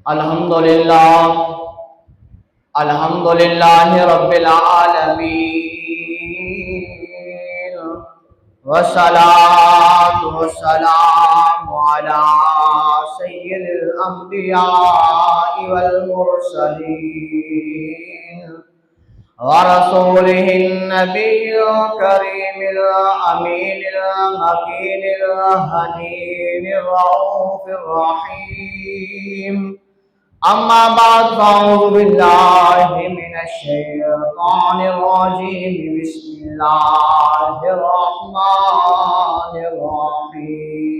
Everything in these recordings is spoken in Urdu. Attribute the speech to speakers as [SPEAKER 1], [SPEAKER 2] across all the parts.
[SPEAKER 1] الحمدللہ رب العالمین، والصلاة والسلام علی سید الانبیاء والمرسلین ورسوله النبی الکریم الامین المکین الحنین الرؤوف الرحیم۔ اما بعد فاعوذ باللہ من الشیطان الرجیم، بسم اللہ الرحمن الرحیم۔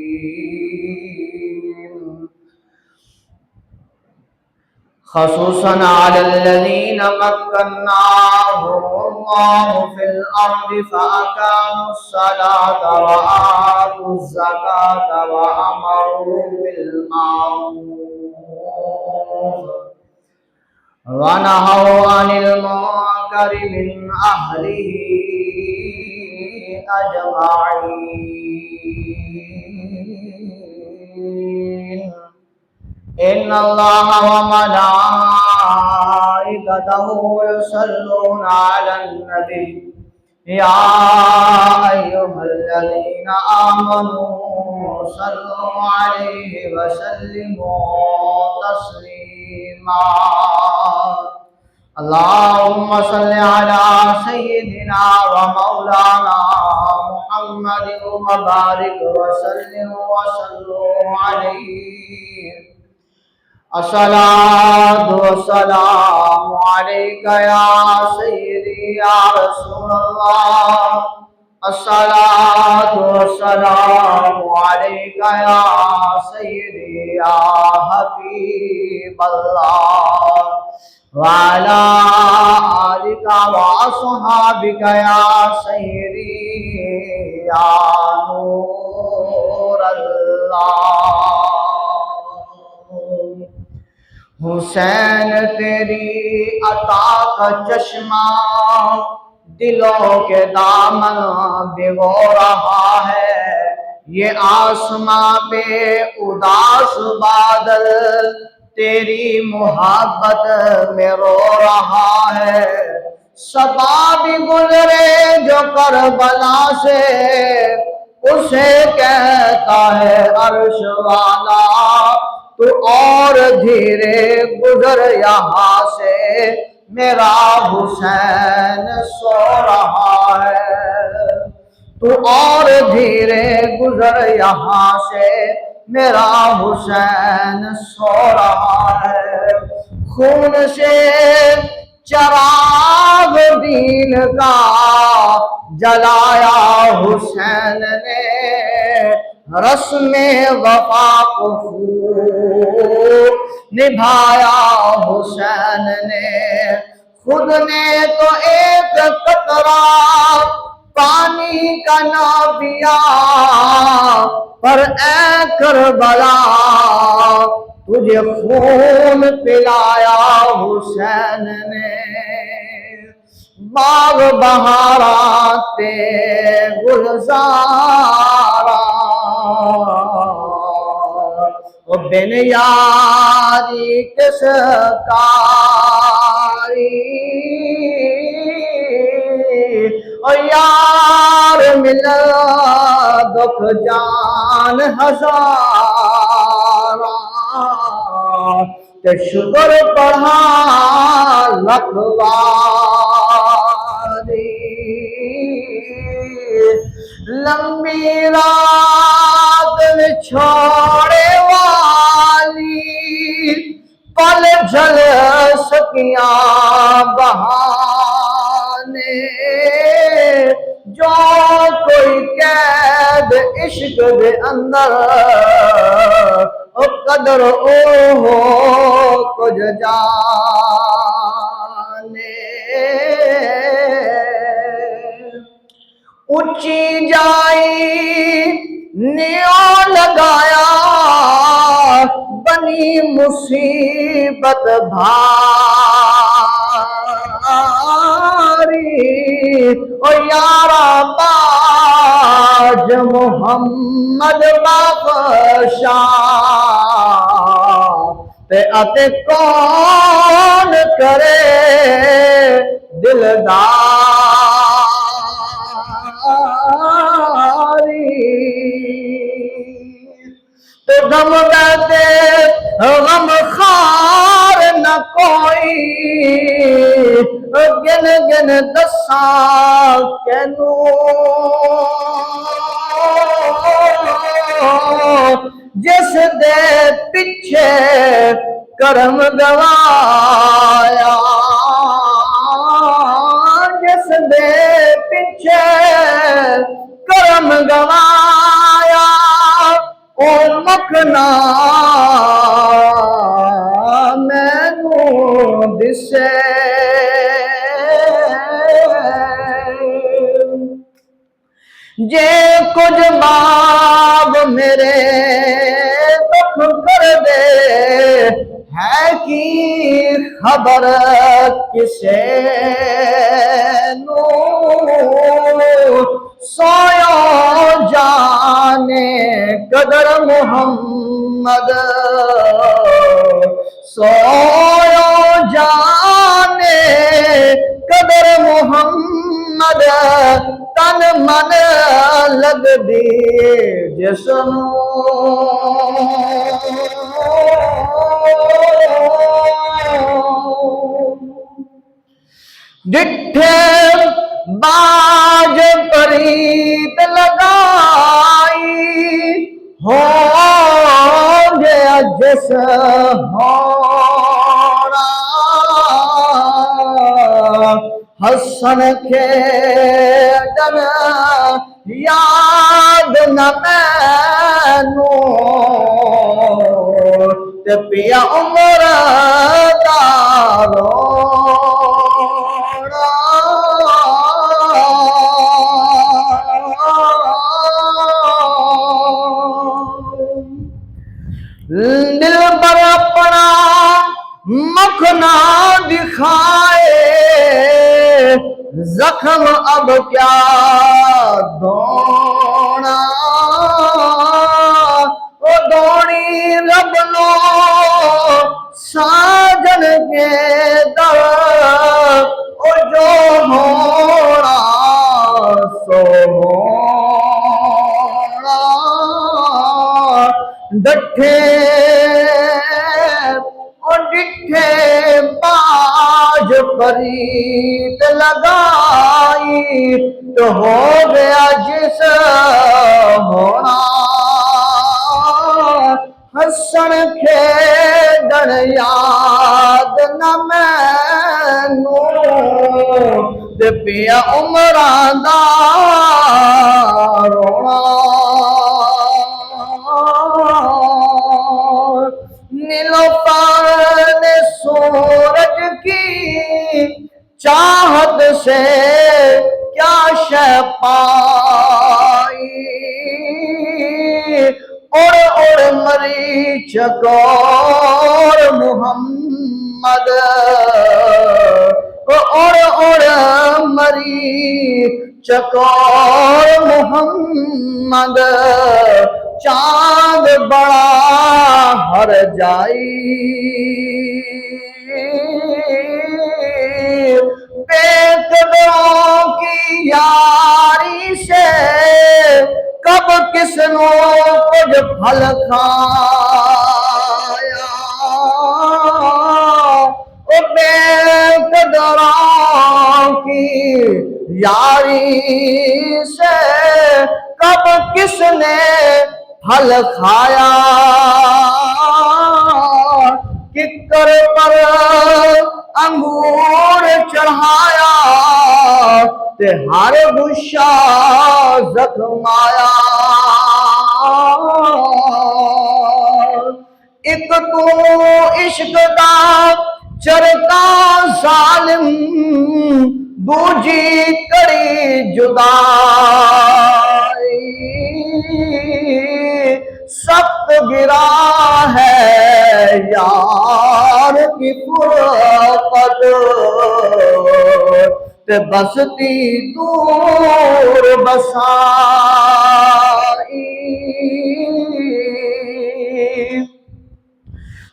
[SPEAKER 1] خصوصاً علی الذین مکناہم اللہ فی الارض فاقاموا الصلاة وآتوا الزکاة وامروا بالمعروف ونہوا عن المنکر من اہلہ اجمعین۔ ان اللہ وملائکتہ یصلون علی النبی یا ایھا الذین آمنوا صلوا علیہ وسلموا تسلیما۔ اللہم صل علی سیدنا ومولانا محمد وبارک وسلم علیہ۔ الصلاۃ والسلام علیک یا سیدی یا رسول اللہ، الصلاۃ والسلام علیک یا سیدی یا حبیب اللہ، وعلی آلک واصحابک یا سیدی یا نور اللہ۔ حسین تیری عطا کا چشمہ دلوں کے دامن بھگو رہا ہے، یہ آسماں پہ اداس بادل تیری محبت میں رو رہا ہے۔ صبا بھی گزرے جو کربلا سے، اسے کہتا ہے عرش والا تو اور دھیرے گزر یہاں سے، میرا حسین سو رہا ہے۔ تو اور دھیرے گزر یہاں سے، میرا حسین سو رہا ہے۔ خون سے چراغ دین کا جلایا حسین نے، رسم وفا کو خوب نبھایا حسین نے۔ خود نے تو ایک قطرہ پانی کا نہ پیا، پر اے کربلا تجھے خون پلایا حسین نے۔ باغ بہارات گلزارا بن یاری کس کاری، او یار ملا دکھ جان ہزارا، کہ شکر پڑھا لکھواری۔ لمبی رات میں چھوڑے والی، پل جھل سکیاں بہانے، جو کوئی قید عشق دے اندر، او قدر او ہو کچھ جانے۔ اونچی جائی نیو لگایا، بنی مصیبت بھاری، او یارا باج محمد بخشا، تے اتے کون کرے دلداری تے غم دے غم خار نہ کوئی گن گن دساں کینوں جس دے پیچھے کرم گوایا جس دے پیچھے کرم گوایا او مکھنا مینوں دسے جے کچھ باب میرے دکھ کر دے ہے کی خبر کسے نو سویا جانے قدر محمد سویا جانے قدر محمد تن من لگ دی ڈٹھے باج پریت لگائی ہو گیا جس ہونا حسن کھیڈن یاد نہ مینوں تے پیا عمر دا رونا دل پر اپنا مکھنا دکھائے زخم اب کیا دھونا او دھونی رب نو ساجن کے در او جو ہونا سو ہونا ڈٹھے اور ڈٹھے باج پریت لگائی تو ہو گیا جس ہونا حسن کھیڈن یاد نہ مینوں تے پیا عمراں دا رونا نیلوفر نے سورج کی چاہت سے کیا شے پائی اڑ مری چکور محمد اڑ مری چکور محمد چاند بڑا ہر جائی بے قدروں کی یاری سے کب کس نو کچھ پھل کھایا او بے قدروں کی یاری سے کب کس نے پھل کھایا ککر پر انگور چڑھایا تے ہر گشا زخمایا ایک تو عشق دا چرتا ظالم دوجی کڑی جدائی سخت گرا ہے یار کی فرقت تے بستی دور بسائی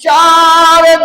[SPEAKER 1] 4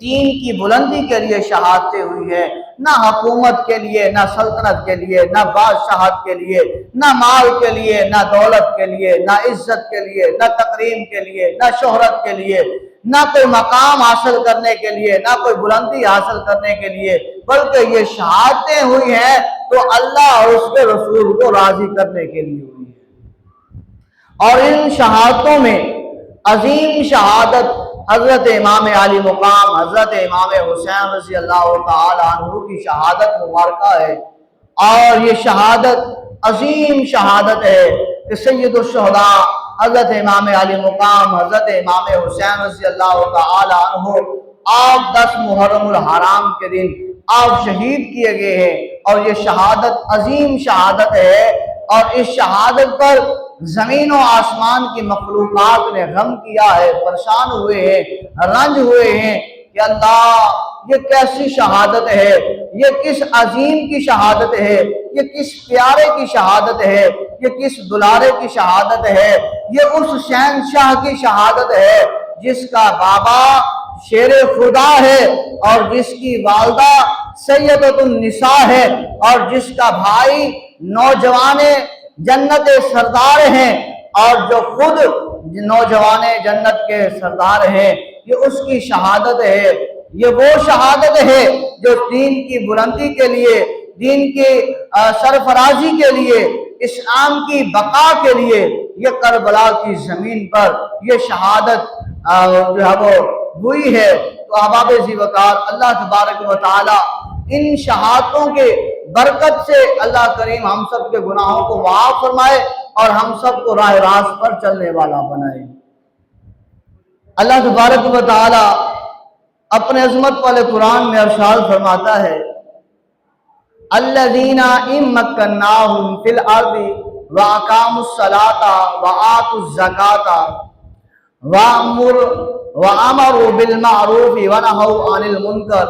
[SPEAKER 1] دین کی بلندی کے لیے شہادتیں ہوئی ہیں، نہ حکومت کے لیے، نہ سلطنت کے لیے، نہ بادشاہت کے لیے، نہ مال کے لیے، نہ دولت کے لیے، نہ عزت کے لیے، نہ تکریم کے لیے، نہ شہرت کے لیے، نہ کوئی مقام حاصل کرنے کے لیے، نہ کوئی بلندی حاصل کرنے کے لیے، بلکہ یہ شہادتیں ہوئی ہیں تو اللہ اور اس کے رسول کو راضی کرنے کے لیے ہوئی ہیں۔ اور ان شہادتوں میں عظیم شہادت حضرت امام علی مقام حضرت امام حسین رضی اللہ تعالی عنہ کی شہادت مبارکہ ہے، اور یہ شہادت عظیم شہادت ہے کہ سید الشہداء حضرت امام علی مقام حضرت امام حسین رضی اللہ تعالی عنہ آپ 10 محرم الحرام کے دن آپ شہید کیے گئے ہیں، اور یہ شہادت عظیم شہادت ہے، اور اس شہادت پر زمین و آسمان کی مخلوقات نے غم کیا ہے، پریشان ہوئے ہیں، رنج ہوئے ہیں کہ اللہ یہ کیسی شہادت ہے، یہ کس عظیم کی شہادت ہے، یہ کس پیارے کی شہادت ہے، یہ کس دلارے کی شہادت ہے، یہ اس شہنشاہ کی شہادت ہے جس کا بابا شیر خدا ہے، اور جس کی والدہ سیدۃ النساء ہے، اور جس کا بھائی نوجوان جنت سردار ہیں، اور جو خود نوجوان جنت کے سردار ہیں، یہ اس کی شہادت ہے۔ یہ وہ شہادت ہے جو دین کی بلندی کے لیے، دین کی سرفرازی کے لیے، اسلام کی بقا کے لیے یہ کربلا کی زمین پر یہ شہادت جو ہے وہ ہوئی ہے۔ تو احباب ذی وقار، اللہ تبارک و تعالی ان شہادتوں کے برکت سے اللہ کریم ہم سب کے گناہوں کو معاف فرمائے اور ہم سب کو راہ راست پر چلنے والا بنائے۔ اللہ تبارک و تعالی اپنے عظمت والے قرآن میں ارشاد فرماتا ہے، الذین ان مکناہم فی الارض واقاموا الصلاۃ وآتوا الزکاۃ وامروا بالمعروف ونہوا عن المنکر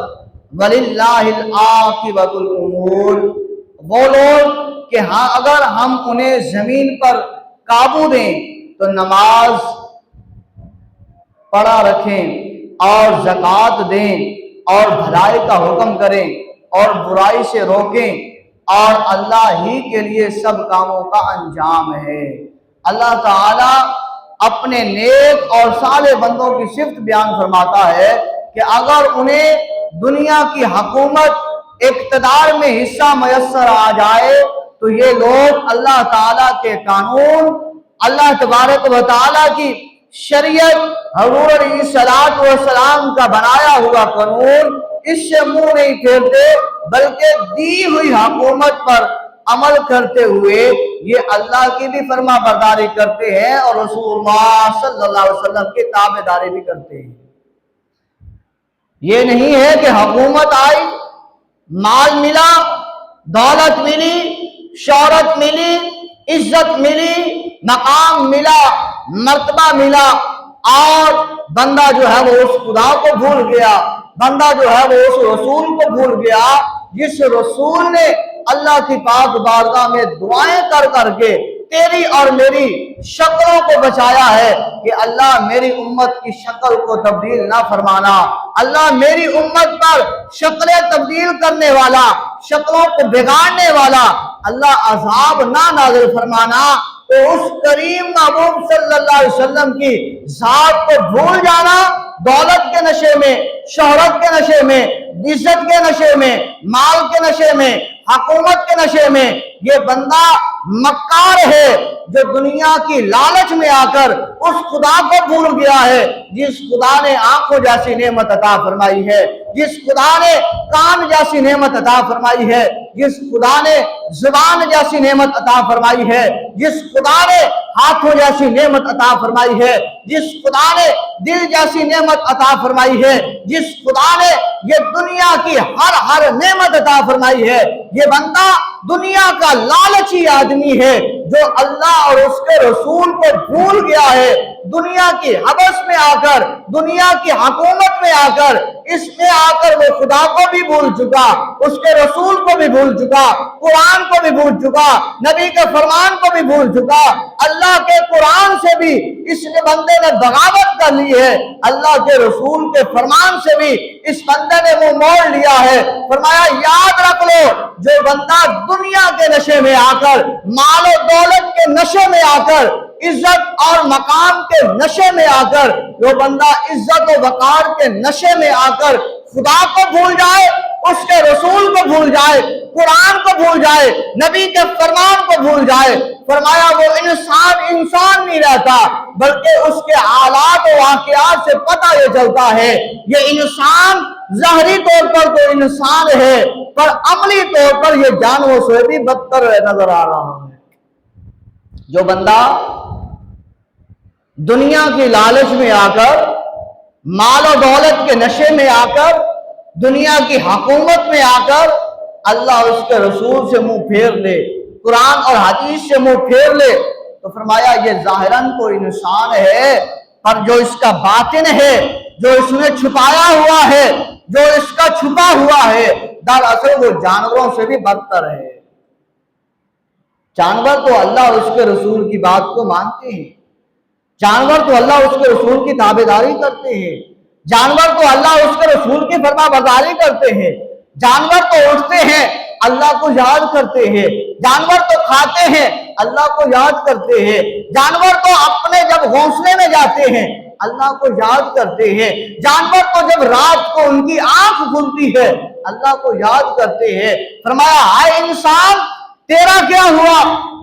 [SPEAKER 1] وَلِلَّهِ الْعَاقِبَةُ الْأُمُورِ۔ وہ لوگ کہ ہاں اگر ہم انہیں زمین پر قابو دیں تو نماز پڑھا رکھیں اور زکوٰۃ دیں اور بھلائی کا حکم کریں اور برائی سے روکیں، اور اللہ ہی کے لیے سب کاموں کا انجام ہے۔ اللہ تعالی اپنے نیک اور صالح بندوں کی صفت بیان فرماتا ہے کہ اگر انہیں دنیا کی حکومت اقتدار میں حصہ میسر آ جائے تو یہ لوگ اللہ تعالیٰ کے قانون، اللہ تبارک و تعالیٰ کی شریعت، حضور علیہ السلام کا بنایا ہوا قانون، اس سے منہ نہیں پھیرتے، بلکہ دی ہوئی حکومت پر عمل کرتے ہوئے یہ اللہ کی بھی فرما برداری کرتے ہیں اور رسول اللہ صلی اللہ علیہ وسلم کی تابعداری بھی کرتے ہیں۔ یہ نہیں ہے کہ حکومت آئی، مال ملا، دولت ملی، شہرت ملی، عزت ملی، مقام ملا، مرتبہ ملا، اور بندہ جو ہے وہ اس خدا کو بھول گیا، بندہ جو ہے وہ اس رسول کو بھول گیا جس رسول نے اللہ کی پاک بارگاہ میں دعائیں کر کر کے تیری اور میری شکلوں کو بچایا ہے کہ اللہ میری امت کی شکل کو تبدیل نہ فرمانا، اللہ میری امت پر شکلیں تبدیل کرنے والا، شکلوں کو بگاڑنے والا اللہ عذاب نہ نازل فرمانا۔ تو اس کریم محبوب صلی اللہ علیہ وسلم کی ذات کو بھول جانا، دولت کے نشے میں، شہرت کے نشے میں، عزت کے نشے میں، مال کے نشے میں، حکومت کے نشے میں، یہ بندہ مکار ہے جو دنیا کی لالچ میں آ کر اس خدا کو بھول گیا ہے جس خدا نے آنکھوں جیسی نعمت عطا فرمائی ہے، جس خدا نے کان جیسی نعمت عطا فرمائی ہے، جس خدا نے زبان جیسی نعمت عطا فرمائی ہے، جس خدا نے ہاتھوں جیسی نعمت عطا فرمائی ہے، جس خدا نے دل جیسی نعمت عطا فرمائی ہے، جس خدا نے یہ دنیا کی ہر نعمت عطا فرمائی ہے، یہ بندہ دنیا کا لالچی آدمی ہے جو اللہ اور اس کے رسول کو بھول گیا ہے، دنیا کی حبس میں آ کر، دنیا کی حکومت میں آ کر، اس میں آ کر وہ خدا کو بھی بھول چکا، اس کے رسول کو بھی بھول چکا، قرآن کو بھی بھول چکا، نبی کے فرمان کو بھی بھول چکا، اللہ کے قرآن سے بھی اس بندے نے بغاوت کر لی ہوئی ہے، اللہ کے رسول کے فرمان سے بھی اس بندے نے منہ موڑ لیا ہے۔ فرمایا یاد رکھ لو، جو بندہ دنیا کے نشے میں آ کر، مال و دولت کے نشے میں آ کر، عزت اور مقام کے نشے میں آ کر، جو بندہ عزت و وقار کے نشے میں آ کر خدا کو بھول جائے، اس کے رسول کو بھول جائے، قرآن کو بھول جائے، نبی کے فرمان کو بھول جائے، فرمایا وہ انسان نہیں رہتا، بلکہ اس کے حالات و واقعات سے پتہ یہ چلتا ہے یہ انسان ظاہری طور پر تو انسان ہے، پر عملی طور پر یہ جانوروں سے بھی بدتر نظر آ رہا ہے۔ جو بندہ دنیا کی لالچ میں آ کر، مال و دولت کے نشے میں آ کر، دنیا کی حکومت میں آ کر اللہ اس کے رسول سے منہ پھیر لے، قرآن اور حدیث سے منہ پھیر لے، تو فرمایا یہ ظاہراً تو انسان ہے، پر جو اس کا باطن ہے، جو اس میں چھپایا ہوا ہے، جو اس کا چھپا ہوا ہے، دراصل وہ جانوروں سے بھی بدتر ہے۔ جانور تو اللہ اور اس کے رسول کی بات کو مانتے ہیں، جانور تو اللہ اور اس کے رسول کی تابعداری کرتے ہیں، جانور تو اللہ اور اس کے رسول کی فرما برداری کرتے ہیں، جانور تو اٹھتے ہیں اللہ کو یاد کرتے ہیں، جانور تو کھاتے ہیں اللہ کو یاد کرتے ہیں، جانور تو اپنے جب گھونسلے میں جاتے ہیں اللہ کو یاد کرتے ہیں، جانور تو جب رات کو ان کی آنکھ کھلتی ہے اللہ کو یاد کرتے ہیں۔ فرمایا ہائے انسان، تیرا کیا ہوا؟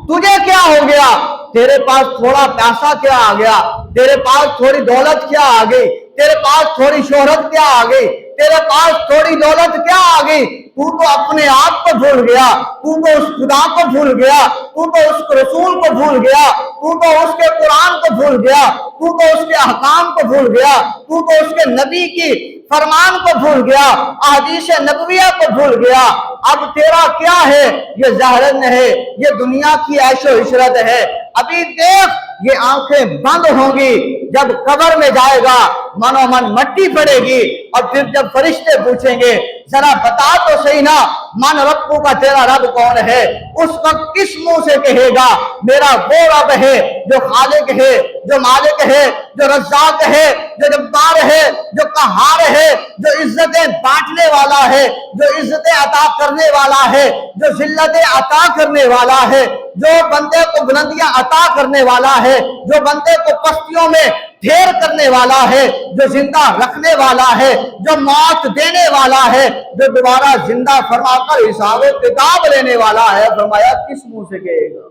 [SPEAKER 1] تجھے کیا ہو گیا؟ تیرے پاس تھوڑا پیسہ کیا آ گیا؟ تیرے پاس تھوڑی دولت کیا آ گئی؟ تیرے پاس تھوڑی شہرت کیا آ گئی؟ تیرے پاس تھوڑی دولت کیا آ گئی؟ تو اپنے آپ کو بھول گیا، تو اس خدا کو بھول گیا، تو اس رسول کو بھول گیا، تو اس کے قرآن کو بھول گیا، تو اس کے احکام کو بھول گیا، تو اس کے نبی کی فرمان کو بھول گیا، احادیث نبویہ کو بھول گیا۔ اب تیرا کیا ہے؟ یہ ظاہراً ہے، یہ دنیا کی عیش و عشرت ہے۔ ابھی دیکھ یہ آنکھیں بند ہوں گی، جب قبر میں جائے گا منو من مٹی پڑے گی، اور پھر جب فرشتے پوچھیں گے ذرا بتا تو صحیح نا من ربو کا تیرا رب کون ہے، اس وقت کس منہ سے کہے گا میرا وہ رب ہے جو خالق ہے، جو مالک ہے، جو رزاق ہے، جو جبار ہے، جو قہار ہے، جو عزتیں بانٹنے والا ہے، جو عزتیں عطا کرنے والا ہے، جو ذلتیں عطا کرنے والا ہے، جو بندے کو بلندیاں عطا کرنے والا ہے، جو بندے کو پستیوں میں ڈھیر کرنے والا ہے، جو زندہ رکھنے والا ہے، جو موت دینے والا ہے، جو دوبارہ زندہ فرما کر حساب و کتاب لینے والا ہے۔ فرمایا کس منہ سے کہے گا؟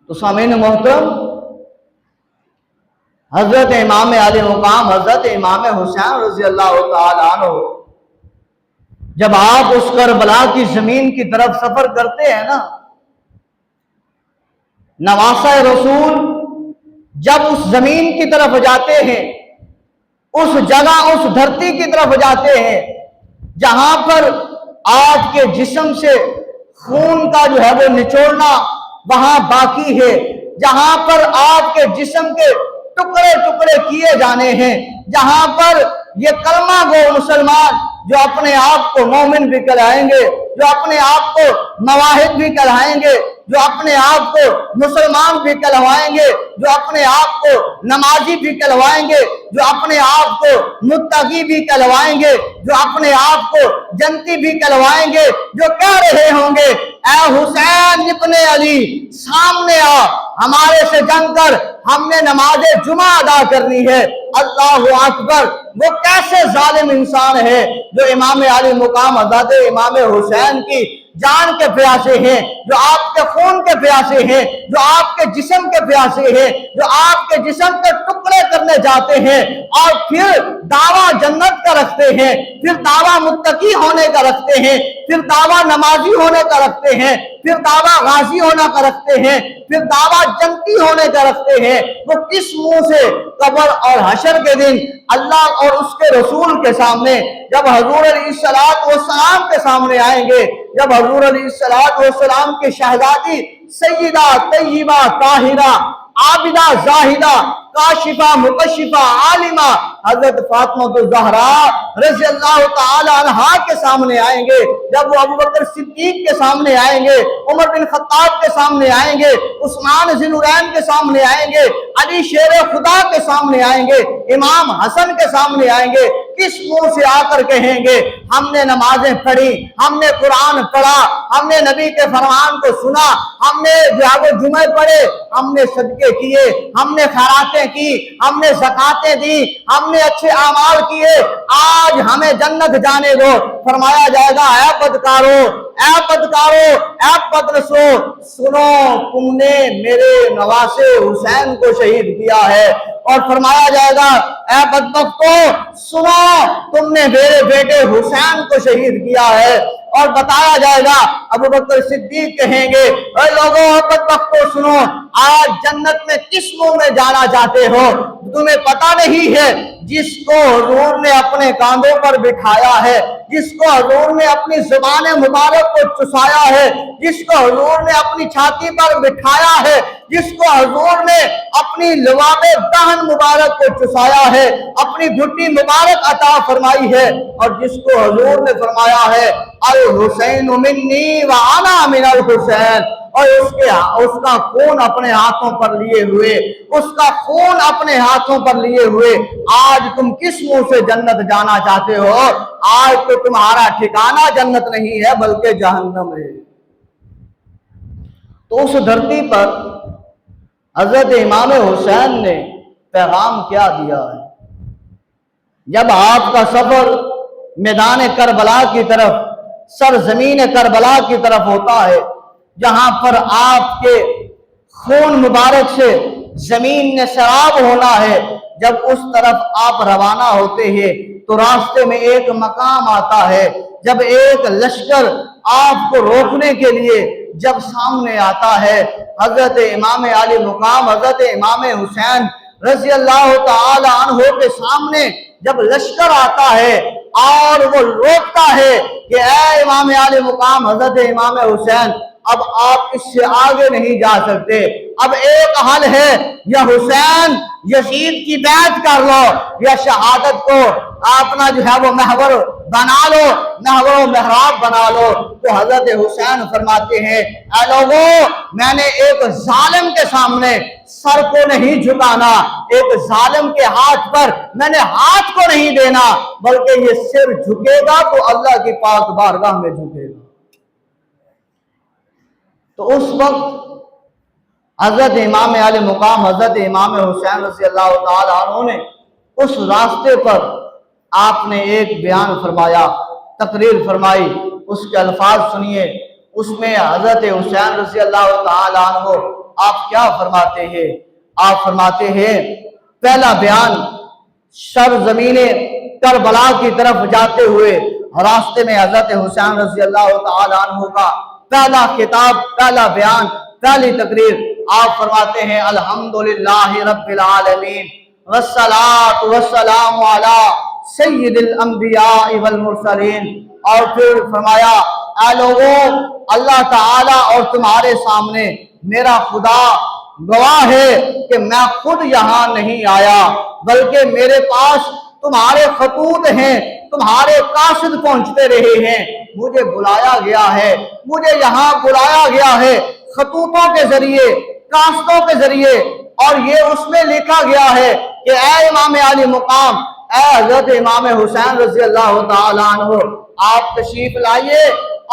[SPEAKER 1] تو سامعین محترم، حضرت امام علی مقام حضرت امام حسین رضی اللہ تعالی عنہ جب آپ اس کربلا کی زمین کی طرف سفر کرتے ہیں نا، نواسہ رسول جب اس زمین کی طرف جاتے ہیں، اس جگہ اس دھرتی کی طرف جاتے ہیں جہاں پر آپ کے جسم سے خون کا جو ہے وہ نچوڑنا وہاں باقی ہے، جہاں پر آپ کے جسم کے ٹکڑے ٹکڑے کیے جانے ہیں، جہاں پر یہ کلمہ گو مسلمان جو اپنے آپ کو مومن بھی کہلائیں گے، جو اپنے آپ کو مواحد بھی کہلائیں گے، جو اپنے آپ کو مسلمان بھی کہلوائیں گے، جو اپنے آپ کو نمازی بھی کہلوائیں گے، جو اپنے آپ کو متقی بھی کہلوائیں گے، جو اپنے آپ کو جنتی بھی کہلوائیں گے، جو کہہ رہے ہوں گے اے حسین ابن علی سامنے آ، ہمارے سے جنگ کر، ہم نے نماز جمعہ ادا کرنی ہے۔ اللہ اکبر! وہ کیسے ظالم انسان ہے جو امام علی مقام حضرت امام حسین کی جان کے پیاسے ہیں، جو آپ کے خون کے پیاسے ہیں، جو آپ کے جسم کے پیاسے ہیں، جو آپ کے جسم کے ٹکڑے کرنے جاتے ہیں، اور پھر دعویٰ جنت کا رکھتے ہیں، پھر دعویٰ متقی ہونے کا رکھتے ہیں، پھر دعویٰ نمازی ہونے کا رکھتے ہیں، پھر دعویٰ غازی ہونے کا رکھتے ہیں، پھر دعویٰ جنتی ہونے کا رکھتے ہیں۔ وہ کس منہ سے قبر اور حشر کے دن اللہ اور اس کے رسول کے سامنے جب حضور علیہ السلام کے سامنے آئیں گے، جب حضور علیہ السلام کی شہزادی سیدہ طیبہ طاہرہ عابدہ زاہدہ کاشفہ مکشفہ عالمہ حضرت فاطمہ الزہرا رضی اللہ تعالی عنہا کے سامنے آئیں گے، جب وہ ابوبکر صدیق کے سامنے آئیں گے، عمر بن خطاب کے سامنے آئیں گے، عثمان ذی النورین کے سامنے آئیں گے، علی شیر خدا کے سامنے آئیں گے، امام حسن کے سامنے آئیں گے، کس منہ سے آ کر کہیں گے ہم نے نمازیں پڑھی، ہم نے قرآن پڑھا، ہم نے نبی کے فرمان کو سنا، ہم نے وہ جمعے پڑھے، ہم نے صدقے کیے، ہم نے خیراتیں کی، ہم نے زکاتیں دی، ہم نے اچھے اعمال کیے، آج ہمیں جنت جانے دو۔ فرمایا جائے گا اے بدکارو، اے بدکارو، اے بدرسو، سنو تم نے میرے نواسے حسین کو شہید کیا ہے، اور فرمایا جائے گا اے بدبختو سنو تم نے میرے بیٹے حسین کو شہید کیا ہے، اور بتایا جائے گا ابوبکر صدیق کہیں گے اے لوگوں بدبختو سنو، آج جنت میں کس منہ میں جانا چاہتے ہو؟ تمہیں پتہ نہیں ہے جس کو حضور نے اپنے کاندھوں پر بٹھایا ہے، جس کو حضور نے اپنی زبان مبارک کو چسایا ہے، جس کو حضور نے اپنی چھاتی پر بٹھایا ہے، جس کو حضور نے اپنی لواب دہن مبارک کو چسایا ہے، اپنی گھٹی مبارک عطا فرمائی ہے، اور جس کو حضور نے فرمایا ہے الحسین منی وانا من الحسین، اور اس کا خون اپنے ہاتھوں پر لیے ہوئے، اس کا خون اپنے ہاتھوں پر لیے ہوئے آج تم کس منہ سے جنت جانا چاہتے ہو؟ آج تو تمہارا ٹھکانہ جنت نہیں ہے بلکہ جہنم ہے۔ تو اس دھرتی پر حضرت امام حسین نے پیغام کیا دیا ہے؟ جب آپ کا سفر میدان کربلا کی طرف، سرزمین کربلا کی طرف ہوتا ہے، جہاں پر آپ کے خون مبارک سے زمین نے سراب ہونا ہے، جب اس طرف آپ روانہ ہوتے ہیں تو راستے میں ایک مقام آتا ہے، جب ایک لشکر آپ کو روکنے کے لیے جب سامنے آتا ہے، حضرت امام علی مقام حضرت امام حسین رضی اللہ تعالی عنہ کے سامنے جب لشکر آتا ہے اور وہ روکتا ہے کہ اے امام علی مقام حضرت امام حسین اب آپ اس سے آگے نہیں جا سکتے، اب ایک حل ہے، یا حسین یزید کی بیعت کر لو یا شہادت کو اپنا جو ہے وہ محور بنا لو، محور و محراب بنا لو۔ تو حضرت حسین فرماتے ہیں اے لوگوں میں نے ایک ظالم کے سامنے سر کو نہیں جھکانا، ایک ظالم کے ہاتھ پر میں نے ہاتھ کو نہیں دینا، بلکہ یہ سر جھکے گا تو اللہ کی پاک بارگاہ میں جھکے گا۔ تو اس وقت حضرت امام علی مقام حضرت امام حسین رضی اللہ تعالی عنہ نے اس راستے پر آپ نے ایک بیان فرمایا، تقریر فرمائی، اس کے الفاظ سنیے۔ اس میں حضرت حسین رضی اللہ تعالی عنہ آپ کیا فرماتے ہیں؟ آپ فرماتے ہیں پہلا بیان سرزمین کربلا کی طرف جاتے ہوئے راستے میں حضرت حسین رضی اللہ تعالی عنہ کا پہلا خطاب، پہلا بیان، پہلی تقریر آپ فرماتے ہیں الحمدللہ رب العالمین والصلاة والسلام علی سید الانبیاء والمرسلین، اور پھر فرمایا اے لوگوں اللہ تعالی اور تمہارے سامنے میرا خدا گواہ ہے کہ میں خود یہاں نہیں آیا، بلکہ میرے پاس تمہارے خطوط ہیں، تمہارے قاصد پہنچتے رہے ہیں، مجھے بلایا گیا ہے، مجھے یہاں بلایا گیا ہے خطوطوں کے ذریعے، قاصدوں کے ذریعے، اور یہ اس میں لکھا گیا ہے کہ اے امام علی مقام، اے حضرت امام حسین رضی اللہ تعالی عنہ آپ تشریف لائیے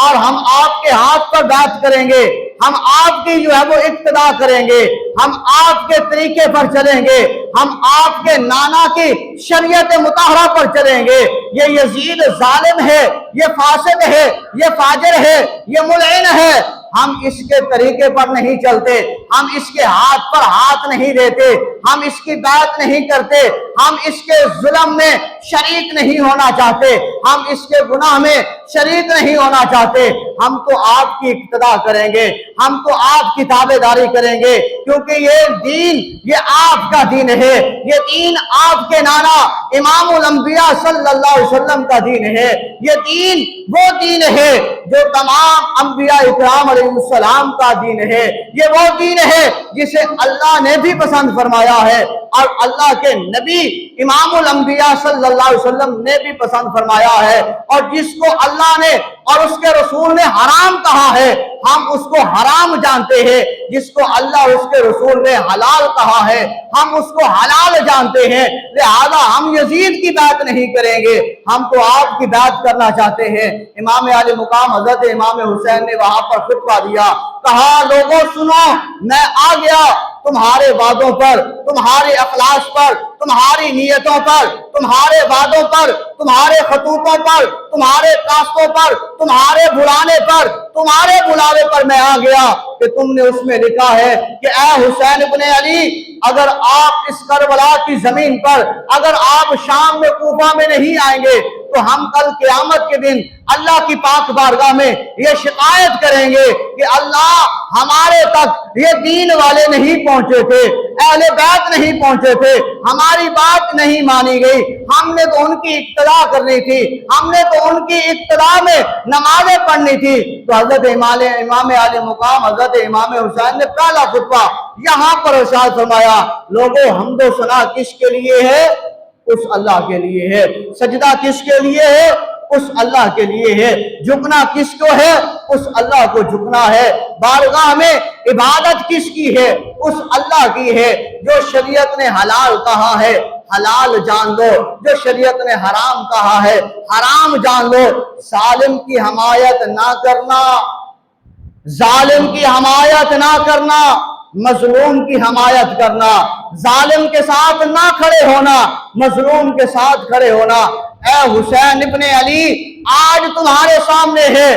[SPEAKER 1] اور ہم آپ کے ہاتھ پر بیعت کریں گے، ہم آپ کی جو ہے وہ اقتدا کریں گے، ہم آپ کے طریقے پر چلیں گے، ہم آپ کے نانا کی شریعت مطہرہ پر چلیں گے۔ یہ یزید ظالم ہے، یہ فاسق ہے، یہ فاجر ہے، یہ ملعن ہے، ہم اس کے طریقے پر نہیں چلتے، ہم اس کے ہاتھ پر ہاتھ نہیں دیتے، ہم اس کی بیعت نہیں کرتے، ہم اس کے ظلم میں شریک نہیں ہونا چاہتے، ہم اس کے گناہ میں شریک نہیں ہونا چاہتے، ہم تو آپ کی اقتدا کریں گے، ہم تو آپ کی تابعداری کریں گے، کیونکہ یہ دین یہ آپ کا دین ہے، یہ دین آپ کے نانا امام الانبیاء صلی اللہ علیہ وسلم کا دین ہے، یہ دین وہ دین ہے جو تمام انبیاء اکرام علیہ السلام کا دین ہے، یہ وہ دین ہے جسے اللہ نے بھی پسند فرمایا ہے اور اللہ کے نبی امام الانبیاء صلی اللہ علیہ وسلم نے بھی پسند فرمایا ہے، اور جس کو اللہ نے اور اس کے رسول نے حرام کہا ہے ہم اس کو حرام جانتے ہیں، جس کو اللہ اور اس کے رسول نے حلال کہا ہے ہم اس کو حلال جانتے ہیں، لہذا ہم یزید کی بات نہیں کریں گے، ہم تو آپ کی بات کرنا چاہتے ہیں۔ امام عالی مقام حضرت امام حسین نے وہاں پر خطبہ دیا، کہا لوگوں سنو، میں آ گیا تمہارے وعدوں پر، تمہارے اخلاص پر، تمہاری نیتوں پر، تمہارے وعدوں پر، تمہارے خطوطوں پر، تمہارے کاستوں پر، تمہارے بلانے پر، تمہارے بلاوے پر میں آ گیا کہ تم نے اس میں لکھا ہے کہ اے حسین ابن علی، اگر آپ اس کربلا کی زمین پر، اگر آپ شام میں کوفہ میں نہیں آئیں گے تو ہم کل قیامت کے دن اللہ کی پاک بارگاہ میں یہ شکایت کریں گے کہ اللہ ہمارے تک یہ دین والے نہیں پہنچے تھے، اہل بیت نہیں پہنچے تھے، ہماری بات نہیں مانی گئی، ہم نے تو ان کی اقتدا کرنی تھی، ہم نے تو ان کی اقتدا میں نمازیں پڑھنی تھی۔ تو حضرت امام عالی مقام حضرت امام حسین نے پہلا خطبہ یہاں پر ارشاد فرمایا، لوگوں حمد و ثنا کس کے لیے ہے؟ اس اللہ کے لیے ہے۔ سجدہ کس کے لیے ہے؟ اس اللہ کے لیے ہے۔ جھکنا کس کو ہے؟ اس اللہ کو جھکنا ہے۔ بارگاہ میں عبادت کس کی ہے؟ اس اللہ کی ہے۔ جو شریعت نے حلال کہا ہے حلال جان لو، جو شریعت نے حرام کہا ہے حرام جان لو۔ ظالم کی حمایت نہ کرنا، ظالم کی حمایت نہ کرنا، مظلوم کی حمایت کرنا، ظالم کے ساتھ نہ کھڑے ہونا، مظلوم کے ساتھ کھڑے ہونا۔ اے حسین ابن علی، آج تمہارے سامنے ہے،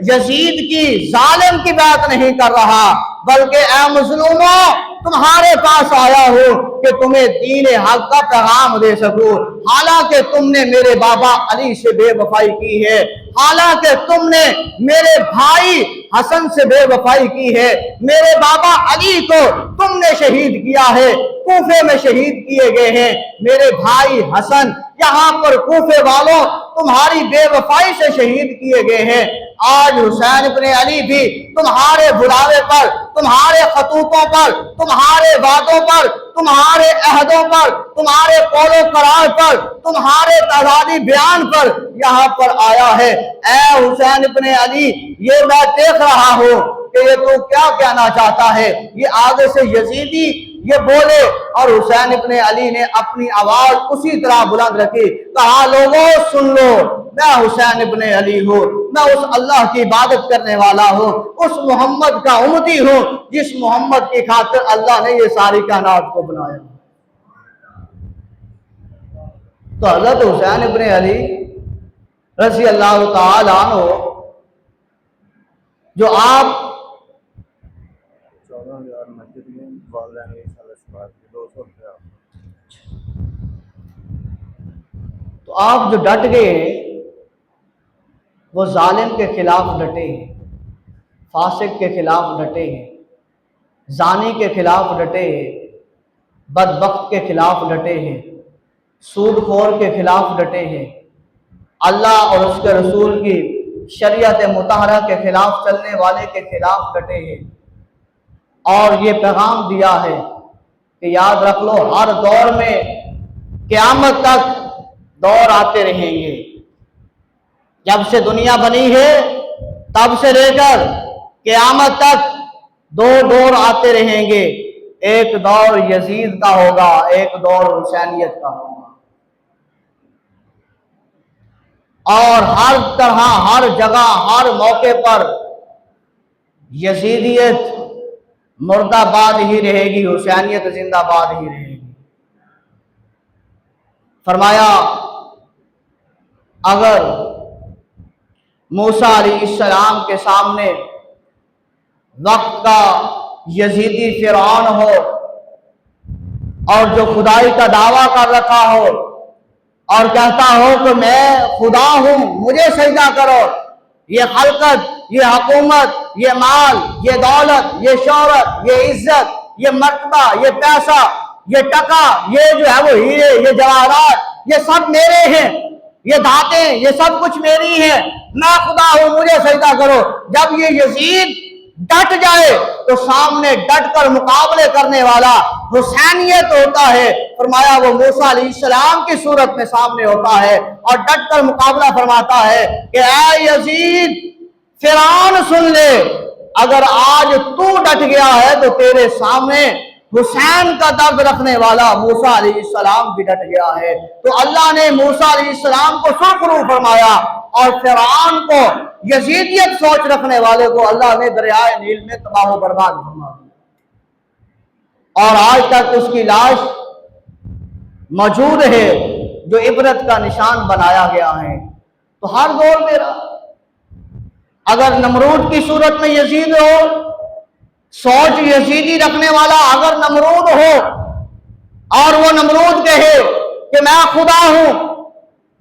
[SPEAKER 1] یزید کی ظالم کی بات نہیں کر رہا، بلکہ اے مظلوموں تمہارے پاس آیا ہوں کہ تمہیں دین حق کا پیغام دے سکوں، حالانکہ تم نے میرے بابا علی سے بے وفائی کی ہے، حالانکہ تم نے میرے بھائی حسن سے بے وفائی کی ہے، میرے بابا علی کو تم نے شہید کیا ہے، کوفے میں شہید کیے گئے ہیں، میرے بھائی حسن یہاں پر کوفے والوں تمہاری بے وفائی سے شہید کیے گئے ہیں۔ آج حسین ابن علی بھی تمہارے بلاوے پر، تمہارے خطوطوں پر، تمہارے وعدوں پر، تمہارے عہدوں پر، تمہارے قول و قرار پر، تمہارے تضادی بیان پر یہاں پر آیا ہے۔ اے حسین ابن علی، یہ میں دیکھ رہا ہوں کہ یہ تو کیا کہنا چاہتا ہے۔ یہ آگے سے یزیدی یہ بولے اور حسین ابن علی نے اپنی آواز اسی طرح بلند رکھی، کہا لوگوں سن لو، میں حسین ابن علی ہوں، میں اس اللہ کی عبادت کرنے والا ہوں، اس محمد کا امتی ہوں جس محمد کی خاطر اللہ نے یہ ساری کائنات کو بنایا۔ تو حضرت حسین ابن علی رضی اللہ تعالی عنہ جو آپ تو آپ جو ڈٹ گئے وہ ظالم کے خلاف ڈٹے ہیں، فاسق کے خلاف ڈٹے ہیں، زانی کے خلاف ڈٹے ہیں، بدبخت کے خلاف ڈٹے ہیں، سود خور کے خلاف ڈٹے ہیں، اللہ اور اس کے رسول کی شریعت مطہرہ کے خلاف چلنے والے کے خلاف ڈٹے ہیں، اور یہ پیغام دیا ہے کہ یاد رکھ لو ہر دور میں قیامت تک دور آتے رہیں گے، جب سے دنیا بنی ہے تب سے لے کر قیامت تک دو دور آتے رہیں گے، ایک دور یزید کا ہوگا، ایک دور حسینیت کا ہوگا، اور ہر طرح ہر جگہ ہر موقع پر یزیدیت مردہ باد ہی رہے گی، حسینیت زندہ باد ہی رہے گی۔ فرمایا اگر موسیٰ علیہ السلام کے سامنے وقت کا یزیدی فرعون ہو اور جو خدائی کا دعویٰ کر رکھا ہو اور کہتا ہو کہ میں خدا ہوں، مجھے سجدہ کرو، یہ خلقت، یہ حکومت، یہ مال، یہ دولت، یہ شہرت، یہ عزت، یہ مرتبہ، یہ پیسہ، یہ ٹکا، یہ جو ہے وہ ہیرے، یہ جواہرات، یہ سب میرے ہیں، یہ دھاتیں، یہ سب کچھ میری ہیں، میں خدا ہوں، مجھے سجدہ کرو۔ جب یہ یزید ڈٹ جائے تو سامنے ڈٹ کر مقابلے کرنے والا حسینیت ہوتا ہے، فرمایا وہ موسیٰ علیہ السلام کی صورت میں سامنے ہوتا ہے اور ڈٹ کر مقابلہ فرماتا ہے کہ اے یزید، فرعون سن لے، اگر آج تو ڈٹ گیا ہے تو تیرے سامنے حسین کا درد رکھنے والا موسیٰ علیہ السلام بھی ڈٹ گیا ہے۔ تو اللہ نے موسیٰ علیہ السلام کو سرخرو فرمایا اور فرعون کو، یزیدیت سوچ رکھنے والے کو، اللہ نے دریائے نیل میں تباہ و برباد فرما دیا، اور آج تک اس کی لاش موجود ہے جو عبرت کا نشان بنایا گیا ہے۔ تو ہر دور میں اگر نمرود کی صورت میں یزید ہو، سوچ یزیدی رکھنے والا اگر نمرود ہو اور وہ نمرود کہے کہ میں خدا ہوں،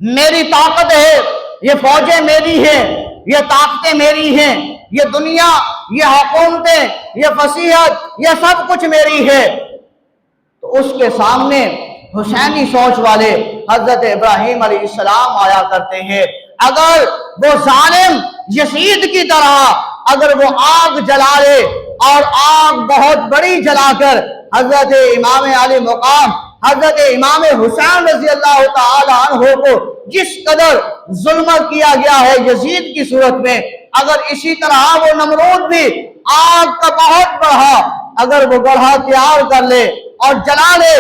[SPEAKER 1] میری طاقت ہے، یہ فوجیں میری ہیں، یہ طاقتیں میری ہیں، یہ دنیا، یہ حکومتیں، یہ فصیحت، یہ سب کچھ میری ہے، تو اس کے سامنے حسینی سوچ والے حضرت ابراہیم علیہ السلام آیا کرتے ہیں۔ اگر وہ ظالم یزید کی طرح اگر وہ آگ جلا لے اور آگ بہت بڑی جلا کر حضرت امام علی مقام حضرت امام حسین رضی اللہ تعالی عنہ کو جس قدر ظلم کیا گیا ہے یزید کی صورت میں، اگر اسی طرح وہ نمرود بھی آگ کا بہت بڑا اگر وہ گڑھا تیار کر لے اور جلا لے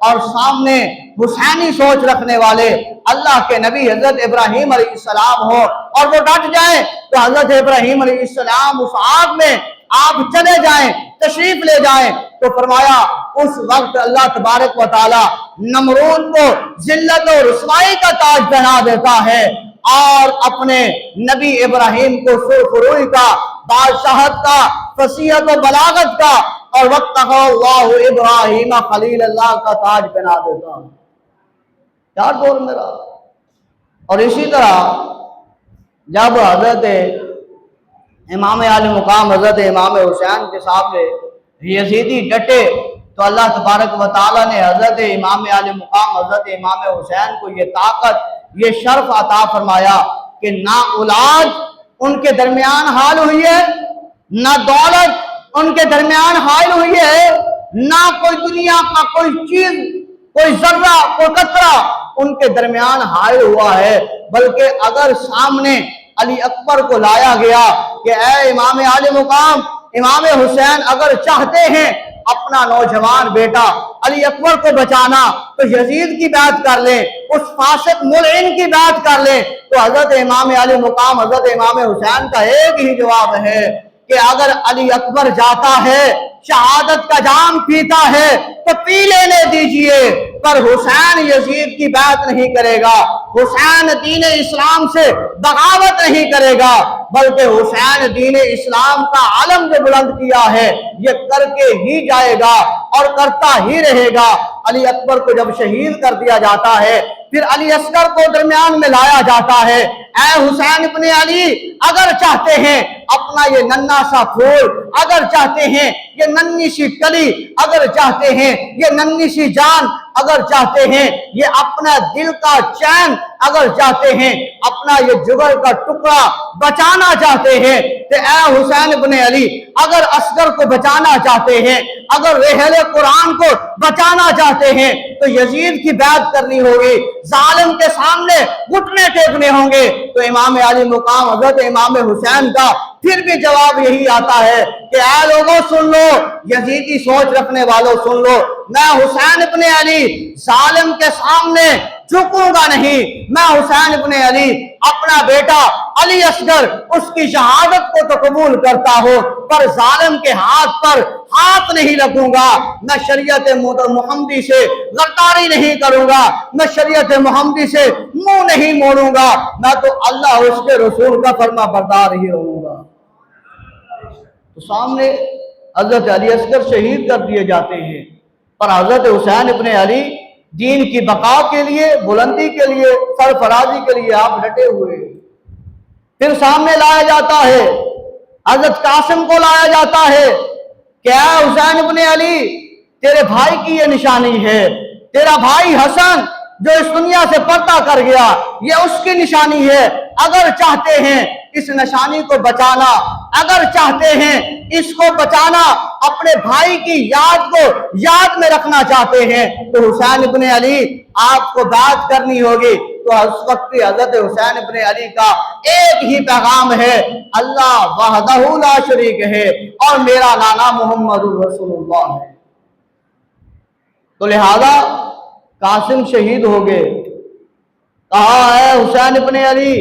[SPEAKER 1] اور سامنے حسینی سوچ رکھنے والے اللہ کے نبی حضرت ابراہیم علیہ السلام ہو اور وہ ڈٹ جائیں، تو حضرت ابراہیم علیہ السلام اس آگ میں آپ چلے جائیں، تشریف لے جائیں، تو فرمایا اس وقت اللہ تبارک و تعالی نمرود کو ذلت و رسوائی کا تاج پہنا دیتا ہے اور اپنے نبی ابراہیم کو سرخروئی کا، بادشاہت کا، فصیحت و بلاغت کا اور وَاتَّخَذَ اللَّهُ ابراہیم خلیل اللہ کا تاج پہنا دیتا ہے۔ چار دور میں رہا۔ اور اسی طرح جب حضرت امام علی مقام حضرت امام حسین کے سامنے یزیدی ڈٹے تو اللہ تبارک و تعالیٰ نے حضرت امام علی مقام حضرت امام حسین کو یہ طاقت، یہ شرف عطا فرمایا کہ نہ اولاد ان کے درمیان حال ہوئی ہے، نہ دولت ان کے درمیان حائل ہوئی ہے، نہ کوئی دنیا کا کوئی چیز، کوئی ذرہ، کوئی قطرہ ان کے درمیان حائل ہوا ہے، بلکہ اگر سامنے علی اکبر کو لایا گیا کہ اے امام علی مقام امام حسین اگر چاہتے ہیں اپنا نوجوان بیٹا علی اکبر کو بچانا تو یزید کی بیعت کر لیں، اس فاسق ملعن کی بیعت کر لیں، تو حضرت امام علی مقام حضرت امام حسین کا ایک ہی جواب ہے کہ اگر علی اکبر جاتا ہے، شہادت کا جام پیتا ہے تو پی لینے دیجئے، پر حسین یزید کی بیعت نہیں کرے گا، حسین دین اسلام سے بغاوت نہیں کرے گا، بلکہ حسین دین اسلام کا علم جو بلند کیا ہے یہ کر کے ہی جائے گا اور کرتا ہی رہے گا۔ علی اکبر کو جب شہید کر دیا جاتا ہے پھر علی اصغر کو درمیان میں لایا جاتا ہے، اے حسین ابن علی اگر چاہتے ہیں اپنا یہ ننھا سا پھول، اگر چاہتے ہیں یہ ننھی سی کلی، اگر چاہتے ہیں یہ ننھی سی جان، اگر چاہتے ہیں یہ اپنا دل کا چین، اگر چاہتے ہیں اپنا یہ جگر کا ٹکڑا بچانا چاہتے ہیں، تو اے حسین ابن علی اگر اصغر کو بچانا چاہتے ہیں، اگر رحل قرآن کو بچانا چاہتے ہیں تو یزید کی بیعت کرنی ہوگی، ظالم کے سامنے گھٹنے ٹیکنے ہوں گے۔ تو امام علی مقام حضرت امام حسین کا پھر بھی جواب یہی آتا ہے کہ اے لوگوں سن لو، یزیدی سوچ رکھنے والوں سن لو، میں حسین ابن علی ظالم کے سامنے جھکوں گا نہیں، میں حسین ابن علی اپنا بیٹا علی اصغر اس کی شہادت کو تو قبول کرتا ہوں پر ظالم کے ہاتھ پر ہاتھ نہیں رکھوں گا، میں شریعت محمدی سے غداری نہیں کروں گا، میں شریعت محمدی سے منہ نہیں موڑوں گا، میں تو اللہ اور اس کے رسول کا فرما بردار ہی رہوں گا۔ تو سامنے حضرت علی اصغر شہید کر دیے جاتے ہیں پر حضرت حسین ابن علی دین کی بقا کے لیے، بلندی کے لیے، سرفرازی کے لیے آپ ڈٹے ہوئے ہیں۔ پھر سامنے لایا جاتا ہے، حضرت قاسم کو لایا جاتا ہے کہ اے حسین ابن علی، تیرے بھائی کی یہ نشانی ہے، تیرا بھائی حسن جو اس دنیا سے پردہ کر گیا، یہ اس کی نشانی ہے۔ اگر چاہتے ہیں اس نشانی کو بچانا، اگر چاہتے ہیں اس کو بچانا، اپنے بھائی کی یاد کو یاد میں رکھنا چاہتے ہیں، تو حسین ابن علی آپ کو بات کرنی ہوگی۔ تو اس وقت حضرت حسین ابن علی کا ایک ہی پیغام ہے، اللہ وحدہ لا شریک ہے اور میرا نانا محمد رسول اللہ ہے۔ تو لہذا قاسم شہید ہو گئے۔ کہا ہے حسین ابن علی،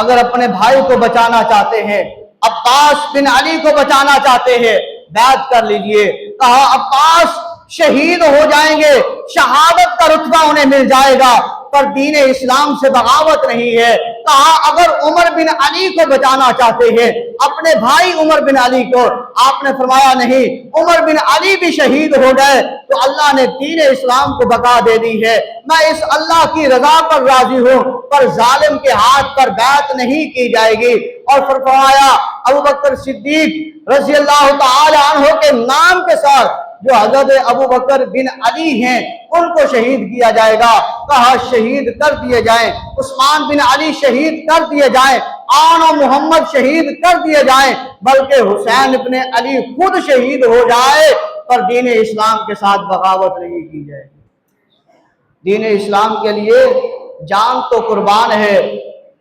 [SPEAKER 1] اگر اپنے بھائی کو بچانا چاہتے ہیں، عباس بن علی کو بچانا چاہتے ہیں، بیعت کر لیجئے۔ کہا عباس شہید ہو جائیں گے، شہادت کا رتبہ انہیں مل جائے گا، پر دین اسلام سے بغاوت نہیں ہے۔ کہا اگر عمر بن علی کو بچانا چاہتے ہیں، اپنے بھائی عمر بن علی کو، آپ نے فرمایا نہیں، عمر بن علی بھی شہید ہو گئے تو اللہ نے دین اسلام کو بقا دے دی ہے۔ میں اس اللہ کی رضا پر راضی ہوں، پر ظالم کے ہاتھ پر بیعت نہیں کی جائے گی۔ اور فرمایا ابوبکر صدیق رضی اللہ تعالی عنہ کے نام کے ساتھ جو حضرت ابوبکر بن علی ہیں ان کو شہید کیا جائے گا۔ کہا شہید کر دیے جائیں، عثمان بن علی شہید کر دیے جائیں، آن و محمد شہید کر دیے جائیں، بلکہ حسین ابن علی خود شہید ہو جائے، پر دین اسلام کے ساتھ بغاوت نہیں کی جائے۔ دین اسلام کے لیے جان تو قربان ہے،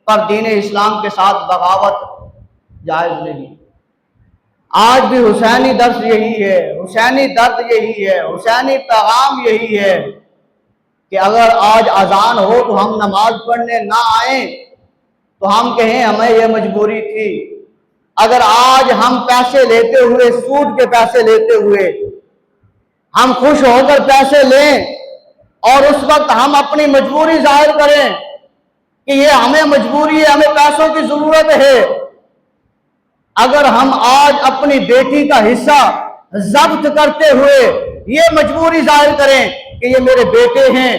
[SPEAKER 1] پر دین اسلام کے ساتھ بغاوت جائز نہیں۔ آج بھی حسینی درس یہی ہے، حسینی درد یہی ہے، حسینی پیغام یہی ہے کہ اگر آج اذان ہو تو ہم نماز پڑھنے نہ آئیں تو ہم کہیں ہمیں یہ مجبوری تھی۔ اگر آج ہم پیسے لیتے ہوئے، سود کے پیسے لیتے ہوئے ہم خوش ہو کر پیسے لیں اور اس وقت ہم اپنی مجبوری ظاہر کریں کہ یہ ہمیں مجبوری ہے، ہمیں پیسوں کی ضرورت ہے، اگر ہم آج اپنی بیٹی کا حصہ ضبط کرتے ہوئے یہ مجبوری ظاہر کریں کہ یہ میرے بیٹے ہیں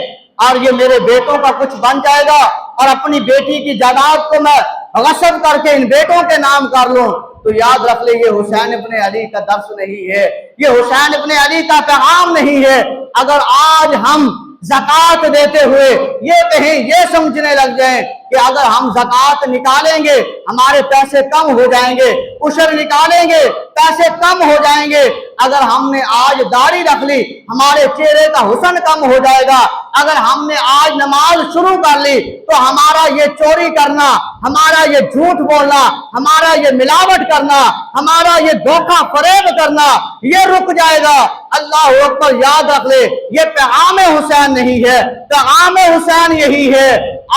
[SPEAKER 1] اور یہ میرے بیٹوں کا کچھ بن جائے گا اور اپنی بیٹی کی جائیداد کو میں غصب کر کے ان بیٹوں کے نام کر لوں، تو یاد رکھ لیں یہ حسین ابن علی کا درس نہیں ہے، یہ حسین ابن علی کا پیغام نہیں ہے۔ اگر آج ہم زکوٰۃ دیتے ہوئے یہ کہیں، یہ سمجھنے لگ جائیں کہ اگر ہم زکوٰۃ نکالیں گے ہمارے پیسے کم ہو جائیں گے، عشر نکالیں گے پیسے کم ہو جائیں گے، اگر ہم نے آج داڑھی رکھ لی ہمارے چہرے کا حسن کم ہو جائے گا، اگر ہم نے آج نماز شروع کر لی تو ہمارا یہ چوری کرنا، ہمارا یہ جھوٹ بولنا، ہمارا یہ ملاوٹ کرنا، ہمارا یہ دھوکہ فریب کرنا یہ رک جائے گا۔ اللہ اکبر، یاد رکھ لے یہ پیغام حسین نہیں ہے، پیغام حسین یہی ہے،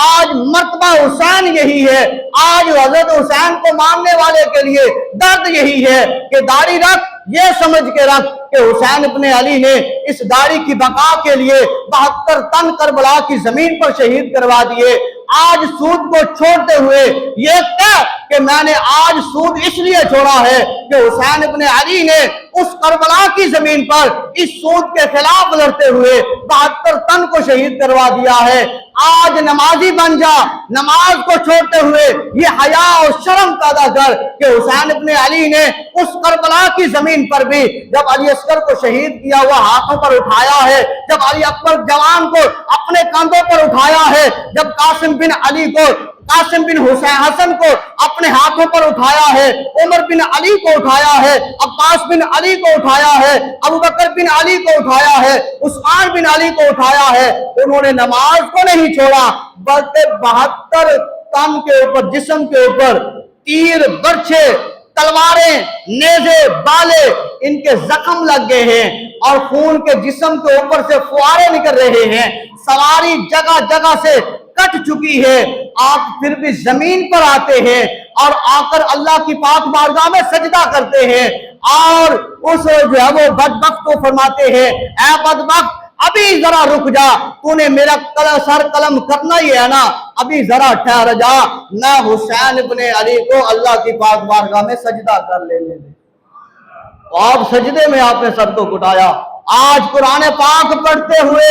[SPEAKER 1] آج مرتبہ حسین یہی ہے، آج حضرت حسین کو ماننے والے کے لیے درد یہی ہے کہ داڑھی رکھ، یہ سمجھ کے رکھ کہ حسین ابن علی نے اس داڑھی کی بقا کے لیے 72 تن کربلا کی زمین پر شہید کروا دیے۔ آج سود کو چھوڑتے ہوئے یہ کہہ کہ میں نے آج سود اس لیے چھوڑا ہے کہ حسین ابن علی نے اس کربلا کی زمین پر اس سود کے خلاف لڑتے ہوئے 72 تن کو شہید کروا دیا ہے۔ آج نمازی بن جا، نماز کو چھوڑتے ہوئے یہ حیا اور شرم پیدا کر کہ حسین ابن علی نے اس کربلا کی زمین پر بھی جب علی اصغر کو شہید کیا ہوا ہاتھوں پر اٹھایا ہے، جب علی اکبر جوان کو اپنے کندھوں پر اٹھایا ہے، جب قاسم بن علی کو، قاسم بن حسن کو اپنے ہاتھوں پر اٹھایا ہے، عمر بن علی کو اٹھایا ہے، عباس بن علی کو اٹھایا ہے، ابوبکر بن علی کو اٹھایا ہے، عثمان بن علی کو اٹھایا ہے، انہوں نے نماز کو نہیں چھوڑا بلکہ 72 تن کے اوپر، جسم کے اوپر تیر، برچھے، تلواریں، نیزے، بالے، ان کے زخم لگ گئے ہیں اور خون کے جسم کے اوپر سے فوارے نکل رہے ہیں، سواری جگہ جگہ سے کٹ چکی ہے، آپ پھر بھی زمین پر آتے ہیں اور آ کر اللہ کی پاک بارگاہ میں سجدہ کرتے ہیں اور اس جو ہے وہ بدبخت کو فرماتے ہیں، اے بدبخت ابھی ذرا رک جا، تو نے میرا سر قلم کرنا ہی ہے نا، ابھی ذرا ٹھہر جا، میں حسین ابن علی کو اللہ کی پاک بارگاہ میں سجدہ کر لینے دے۔ تو آپ سجدے میں آپ نے سر کو کٹایا۔ آج قرآن پاک پڑھتے ہوئے